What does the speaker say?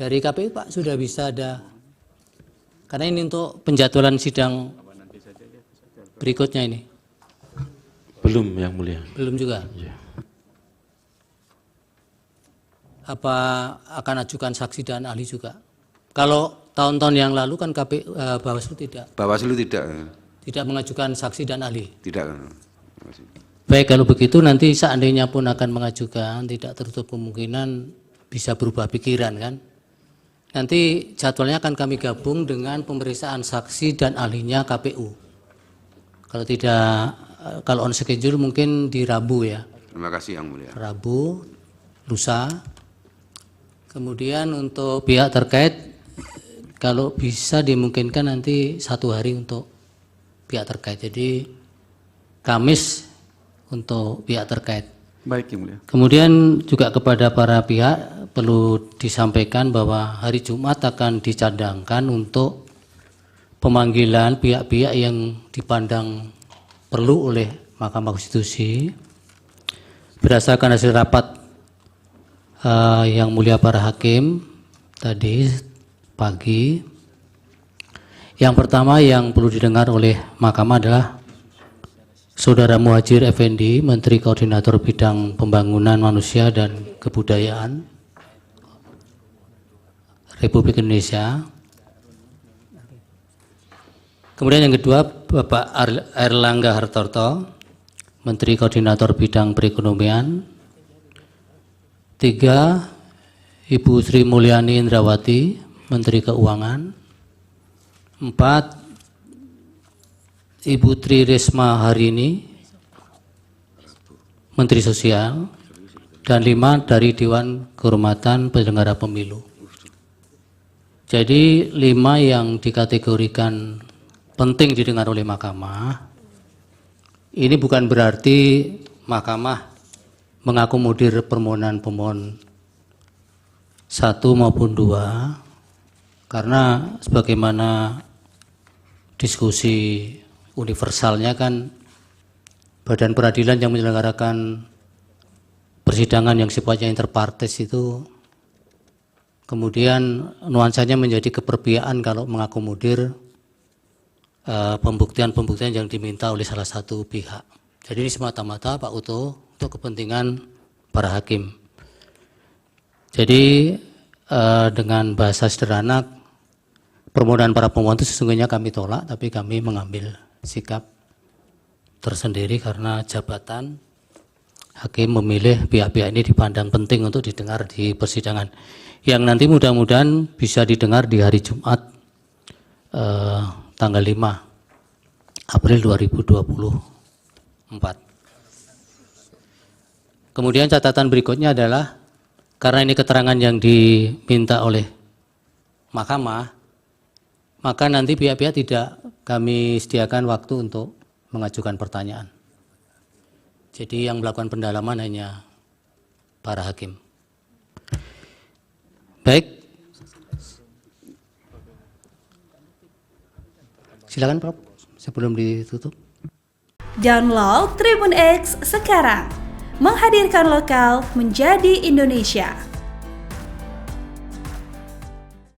Dari KPU Pak sudah bisa ada, karena ini untuk penjadwalan sidang berikutnya ini. Belum yang mulia. Belum juga. Ya. Apa akan ajukan saksi dan ahli juga? Kalau tahun-tahun yang lalu kan KPU Bawaslu tidak mengajukan saksi dan ahli. Tidak. Baik, kalau begitu nanti seandainya pun akan mengajukan, tidak tertutup kemungkinan bisa berubah pikiran kan. Nanti jadwalnya akan kami gabung dengan pemeriksaan saksi dan ahlinya KPU. Kalau tidak, kalau on schedule mungkin di Rabu ya. Terima kasih Yang Mulia. Rabu, lusa. Kemudian untuk pihak terkait, kalau bisa dimungkinkan nanti 1 hari untuk pihak terkait. Jadi Kamis untuk pihak terkait. Baik, Yang Mulia. Kemudian juga kepada para pihak perlu disampaikan bahwa hari Jumat akan dicadangkan untuk pemanggilan pihak-pihak yang dipandang perlu oleh Mahkamah Konstitusi berdasarkan hasil rapat Yang Mulia para hakim tadi pagi. Yang pertama yang perlu didengar oleh Mahkamah adalah Saudara Muhadjir Effendi, Menteri Koordinator Bidang Pembangunan Manusia dan Kebudayaan Republik Indonesia. Kemudian yang kedua, Bapak Airlangga Hartarto, Menteri Koordinator Bidang Perekonomian. 3, Ibu Sri Mulyani Indrawati, Menteri Keuangan. 4, Ibu Tri Risma Harini, Menteri Sosial. Dan 5 dari Dewan Kehormatan Penyelenggara Pemilu. Jadi 5 yang dikategorikan penting didengar oleh Mahkamah. Ini bukan berarti Mahkamah mengakomodir permohonan pemohon 1 maupun 2, karena sebagaimana diskusi universalnya kan badan peradilan yang menyelenggarakan persidangan yang sifatnya interpartes itu kemudian nuansanya menjadi keperpihakan kalau mengakomodir pembuktian-pembuktian yang diminta oleh salah satu pihak. Jadi ini semata-mata Pak Uto untuk kepentingan para hakim. Jadi dengan bahasa sederhana, permohonan para pemohon itu sesungguhnya kami tolak, tapi kami mengambil sikap tersendiri karena jabatan hakim memilih pihak-pihak ini dipandang penting untuk didengar di persidangan. Yang nanti mudah-mudahan bisa didengar di hari Jumat tanggal 5 April 2024. Kemudian catatan berikutnya adalah karena ini keterangan yang diminta oleh Mahkamah, maka nanti pihak-pihak tidak kami sediakan waktu untuk mengajukan pertanyaan. Jadi yang melakukan pendalaman hanya para hakim. Baik. Silakan Prof, sebelum ditutup. Download Tribun X sekarang. Menghadirkan lokal menjadi Indonesia.